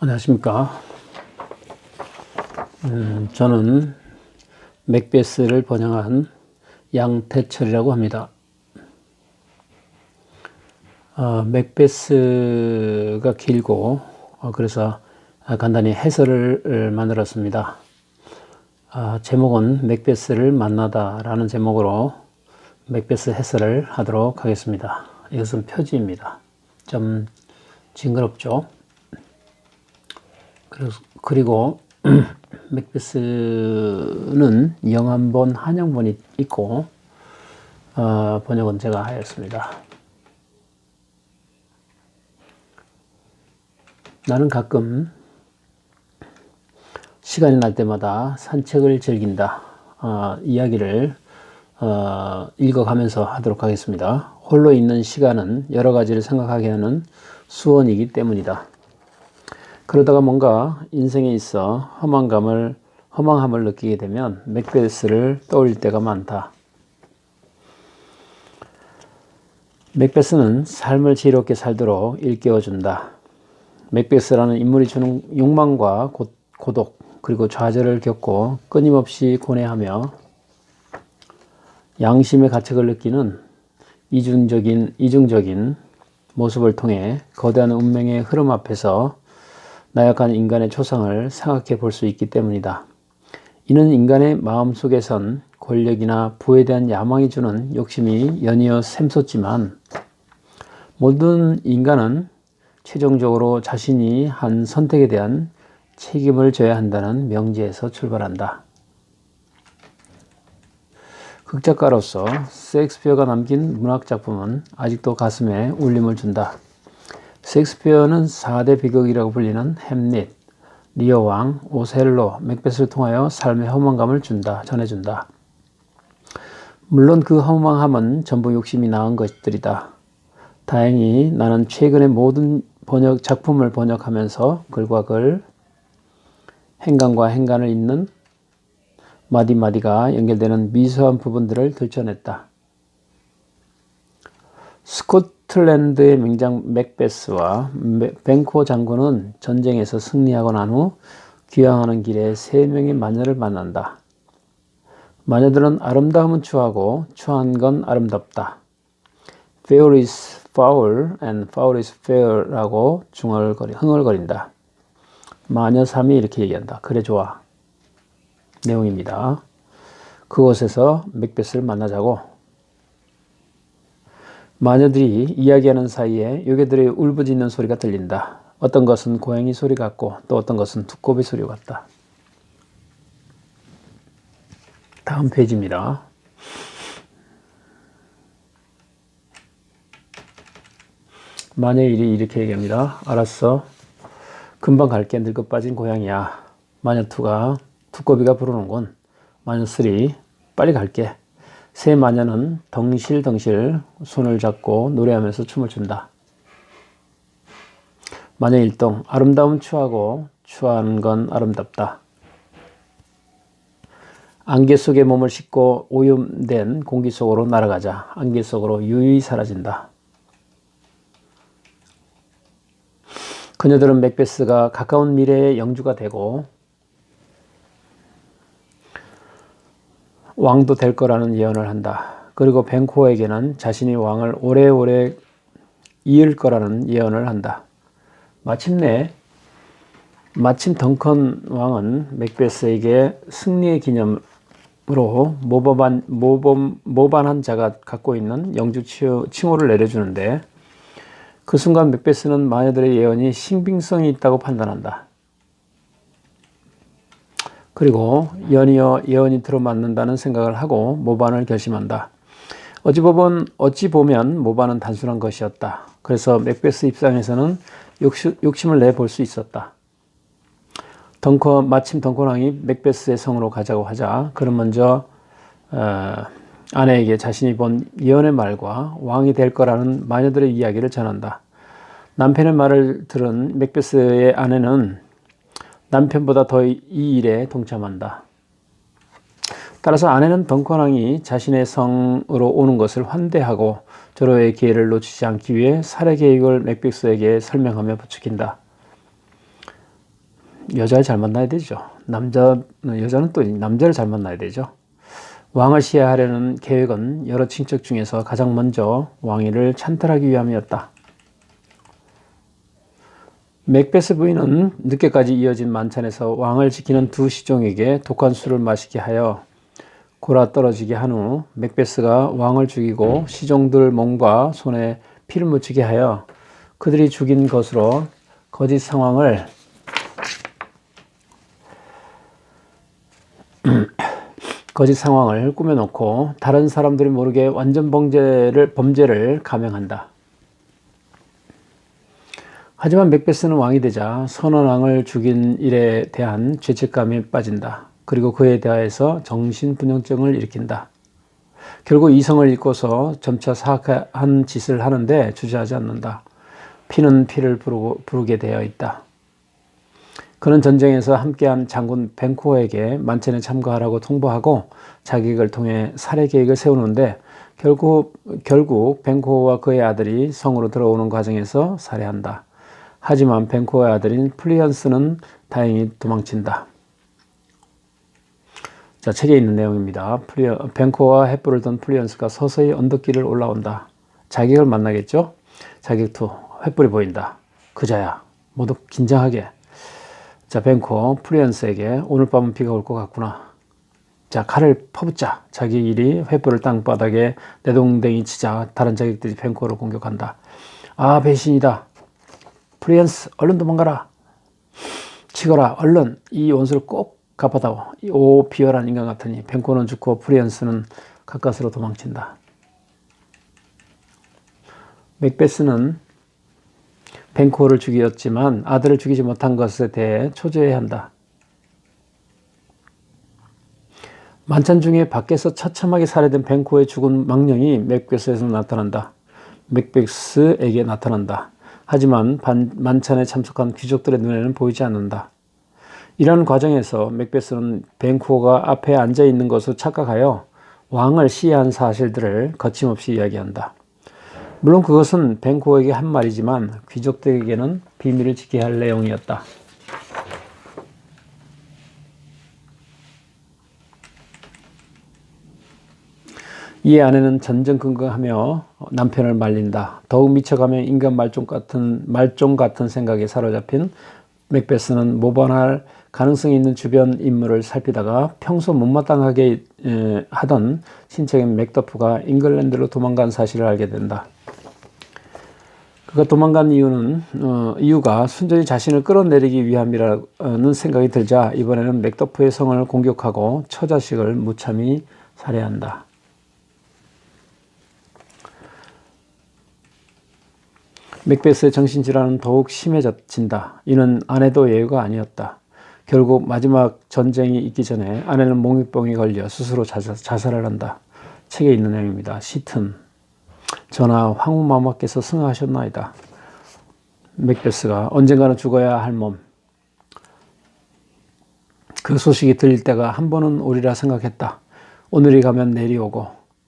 안녕하십니까. 저는 맥베스를 번역한 양태철이라고 합니다. 맥베스가 길고 그래서 간단히 해설을 만들었습니다. 제목은 맥베스를 만나다 라는 제목으로 맥베스 해설을 하도록 하겠습니다. 이것은 표지입니다. 좀 징그럽죠. 그리고 맥베스는 영한본, 한영본이 있고 번역은 제가 하였습니다. 나는 가끔 시간이 날 때마다 산책을 즐긴다. 이야기를 읽어가면서 하도록 하겠습니다. 홀로 있는 시간은 여러 가지를 생각하게 하는 수원이기 때문이다. 그러다가 뭔가 인생에 있어 허망함을 느끼게 되면 맥베스를 떠올릴 때가 많다. 맥베스는 삶을 지혜롭게 살도록 일깨워준다. 맥베스라는 인물이 주는 욕망과 고독 그리고 좌절을 겪고 끊임없이 고뇌하며 양심의 가책을 느끼는 이중적인 모습을 통해 거대한 운명의 흐름 앞에서 나약한 인간의 초상을 생각해 볼 수 있기 때문이다. 이는 인간의 마음속에선 권력이나 부에 대한 야망이 주는 욕심이 연이어 샘솟지만 모든 인간은 최종적으로 자신이 한 선택에 대한 책임을 져야 한다는 명제에서 출발한다. 극작가로서 셰익스피어가 남긴 문학작품은 아직도 가슴에 울림을 준다. 셰익스피어는 4대 비극이라고 불리는 햄릿, 리어 왕, 오셀로, 맥베스를 통하여 삶의 허망감을 전해준다. 물론 그 허망함은 전부 욕심이 낳은 것들이다. 다행히 나는 최근에 모든 작품을 번역하면서 글과 글, 행간과 행간을 잇는 마디마디가 연결되는 미소한 부분들을 들춰냈다. 스코틀랜드의名장 맥베스와 뱅코 장군은 전쟁에서 승리하고 난 후 귀향하는 길에 3명의 마녀를 만난다. 마녀들은 아름다움은 추하고 추한 건 아름답다. Fair is foul and foul is fair라고 흥얼거린다. 마녀 3이 이렇게 얘기한다. 그래 좋아. 내용입니다. 그곳에서 맥베스를 만나자고. 마녀들이 이야기하는 사이에 요괴들의 울부짖는 소리가 들린다. 어떤 것은 고양이 소리 같고 또 어떤 것은 두꺼비 소리 같다. 다음 페이지입니다. 마녀의 일이 이렇게 얘기합니다. 알았어. 금방 갈게. 늙어 빠진 고양이야. 마녀2가 두꺼비가 부르는군. 마녀3 빨리 갈게. 세 마녀는 덩실덩실 손을 잡고 노래하면서 춤을 춘다. 마녀 1동 아름다움은 추하고 추한 건 아름답다. 안개 속에 몸을 싣고 오염된 공기 속으로 날아가자. 안개 속으로 유유히 사라진다. 그녀들은 맥베스가 가까운 미래의 영주가 되고 왕도 될 거라는 예언을 한다. 그리고 뱅코에게는 자신이 왕을 오래오래 이을 거라는 예언을 한다. 마침 덩컨 왕은 맥베스에게 승리의 기념으로 모반한 자가 갖고 있는 영주 칭호를 내려주는데 그 순간 맥베스는 마녀들의 예언이 신빙성이 있다고 판단한다. 그리고 연이어 예언이 들어맞는다는 생각을 하고 모반을 결심한다. 어찌 보면 모반은 단순한 것이었다. 그래서 맥베스 입장에서는 욕심을 내볼 수 있었다. 마침 덩컨 왕이 맥베스의 성으로 가자고 하자 그는 먼저 아내에게 자신이 본 예언의 말과 왕이 될 거라는 마녀들의 이야기를 전한다. 남편의 말을 들은 맥베스의 아내는 남편보다 더 이 일에 동참한다. 따라서 아내는 덩컨 왕이 자신의 성으로 오는 것을 환대하고 절호의 기회를 놓치지 않기 위해 살해 계획을 맥베스에게 설명하며 부추긴다. 여자를 잘 만나야 되죠. 여자는 또 남자를 잘 만나야 되죠. 왕을 시해하려는 계획은 여러 친척 중에서 가장 먼저 왕위를 찬탈하기 위함이었다. 맥베스 부인은 늦게까지 이어진 만찬에서 왕을 지키는 두 시종에게 독한 술을 마시게 하여 골아 떨어지게 한 후 맥베스가 왕을 죽이고 시종들 몸과 손에 피를 묻히게 하여 그들이 죽인 것으로 거짓 상황을 꾸며놓고 다른 사람들이 모르게 완전 범죄를 감행한다. 하지만 맥베스는 왕이 되자 선원왕을 죽인 일에 대한 죄책감에 빠진다. 그리고 그에 대하여서 정신분열증을 일으킨다. 결국 이성을 잃고서 점차 사악한 짓을 하는데 주저하지 않는다. 피는 피를 부르게 되어 있다. 그는 전쟁에서 함께한 장군 벤코어에게 만찬에 참가하라고 통보하고 자객을 통해 살해 계획을 세우는데 결국 벤코어와 그의 아들이 성으로 들어오는 과정에서 살해한다. 하지만 벤코어의 아들인 플리언스는 다행히 도망친다. 자, 책에 있는 내용입니다. 벤코어와 횃불을 든 플리언스가 서서히 언덕길을 올라온다. 자객을 만나겠죠? 자객 2, 횃불이 보인다. 그자야. 모두 긴장하게. 자, 벤코어 플리언스에게 오늘 밤은 비가 올 것 같구나. 자, 칼을 퍼붓자. 자객 1이 횃불을 땅바닥에 내동댕이 치자 다른 자객들이 벤코어를 공격한다. 아, 배신이다. 플리언스, 얼른 도망가라. 치거라, 얼른 이 원수를 꼭 갚아다오. 오, 비열한 인간 같으니. 벤코어는 죽고 플리언스는 가까스로 도망친다. 맥베스는 벤코어를 죽였지만 아들을 죽이지 못한 것에 대해 초조해야 한다. 만찬 중에 밖에서 처참하게 살해된 벤코어의 죽은 망령이 맥베스에게 나타난다. 하지만 만찬에 참석한 귀족들의 눈에는 보이지 않는다. 이런 과정에서 맥베스는 벤코어가 앞에 앉아 있는 것으로 착각하여 왕을 시해한 사실들을 거침없이 이야기한다. 물론 그것은 벤코어에게 한 말이지만 귀족들에게는 비밀을 지켜야 할 내용이었다. 이에 아내는 전전긍긍하며 남편을 말린다. 더욱 미쳐가며 인간 말종 같은 생각에 사로잡힌 맥베스는 모반할 가능성이 있는 주변 인물을 살피다가 평소 못마땅하게 하던 친척인 맥더프가 잉글랜드로 도망간 사실을 알게 된다. 그가 도망간 이유가 순전히 자신을 끌어내리기 위함이라는 생각이 들자 이번에는 맥더프의 성을 공격하고 처자식을 무참히 살해한다. 맥베스의 정신질환은 더욱 심해진다. 이는 아내도 예외가 아니었다. 결국 마지막 전쟁이 있기 전에 아내는 몽유병에 걸려 스스로 자살을 한다. 책에 있는 내용입니다. 시튼, 전하 황후마마께서 승하하셨나이다. 맥베스가 언젠가는 죽어야 할 몸. 그 소식이 들릴 때가 한 번은 오리라 생각했다. 오늘이 가면 내일이 오고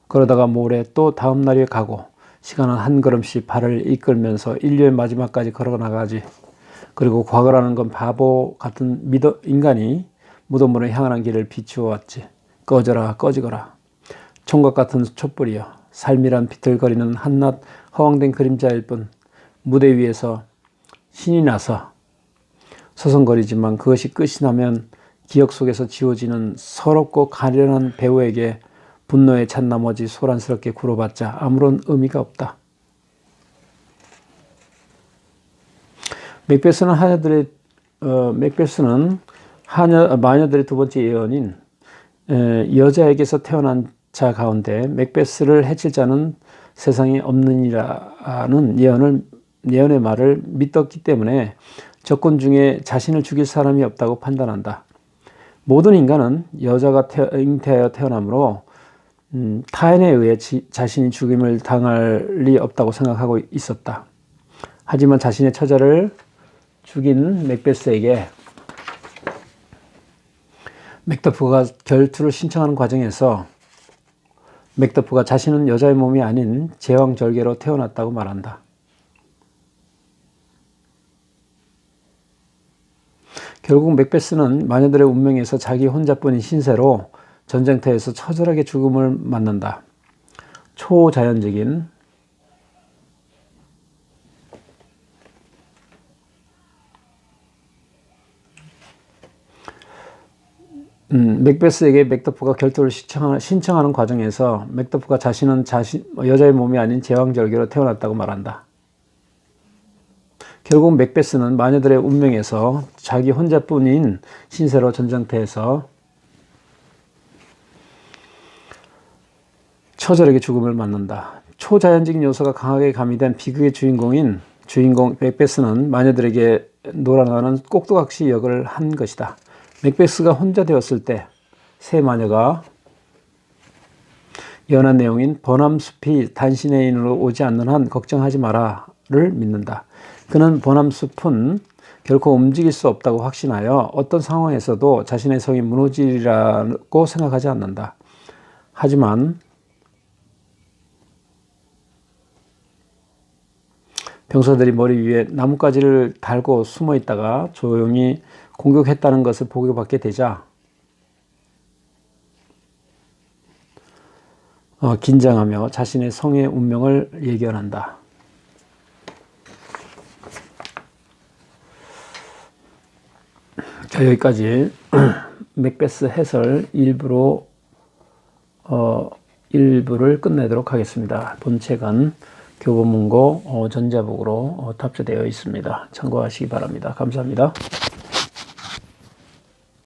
그러다가 모레 또 다음 날이 가고 시간은 한 걸음씩 발을 이끌면서 인류의 마지막까지 걸어나가지. 그리고 과거라는 건 바보 같은 인간이 무덤으로 향하는 길을 비추어 왔지. 꺼져라 꺼지거라. 총각 같은 촛불이여. 삶이란 비틀거리는 한낱 허황된 그림자일 뿐 무대 위에서 신이 나서 서성거리지만 그것이 끝이 나면 기억 속에서 지워지는 서럽고 가련한 배우에게 분노에 찬 나머지 소란스럽게 굴어봤자 아무런 의미가 없다. 맥베스는 마녀들의 두 번째 예언인 여자에게서 태어난 자 가운데 맥베스를 해칠 자는 세상에 없느니라는 예언의 말을 믿었기 때문에 적군 중에 자신을 죽일 사람이 없다고 판단한다. 모든 인간은 여자가 잉태하여 태어나므로 타인에 의해 자신이 죽임을 당할 리 없다고 생각하고 있었다. 하지만 자신의 처자를 죽인 맥베스에게 맥더프가 결투를 신청하는 과정에서 맥더프가 자신은 여자의 몸이 아닌 제왕절개로 태어났다고 말한다. 결국 맥베스는 마녀들의 운명에서 자기 혼자뿐인 신세로 전쟁터에서 처절하게 죽음을 맞는다. 초자연적인 맥베스에게 맥더프가 결투를 신청하는 과정에서 맥더프가 자신은 여자의 몸이 아닌 제왕절개로 태어났다고 말한다. 결국 맥베스는 마녀들의 운명에서 자기 혼자뿐인 신세로 전쟁터에서 처절하게 죽음을 맞는다. 초자연적인 요소가 강하게 가미된 비극의 주인공 맥베스는 마녀들에게 놀아나는 꼭두각시 역을 한 것이다. 맥베스가 혼자 되었을 때 세 마녀가 예언한 내용인 버남숲이 당신의 인으로 오지 않는 한 걱정하지 마라를 믿는다. 그는 버남숲은 결코 움직일 수 없다고 확신하여 어떤 상황에서도 자신의 성이 무너지리라고 생각하지 않는다. 하지만 병사들이 머리 위에 나뭇가지를 달고 숨어 있다가 조용히 공격했다는 것을 보고받게 되자 긴장하며 자신의 성의 운명을 예견한다. 자, 여기까지 맥베스 해설 일부를 끝내도록 하겠습니다. 본 책은 교보문고 전자북으로 탑재되어 있습니다. 참고하시기 바랍니다. 감사합니다.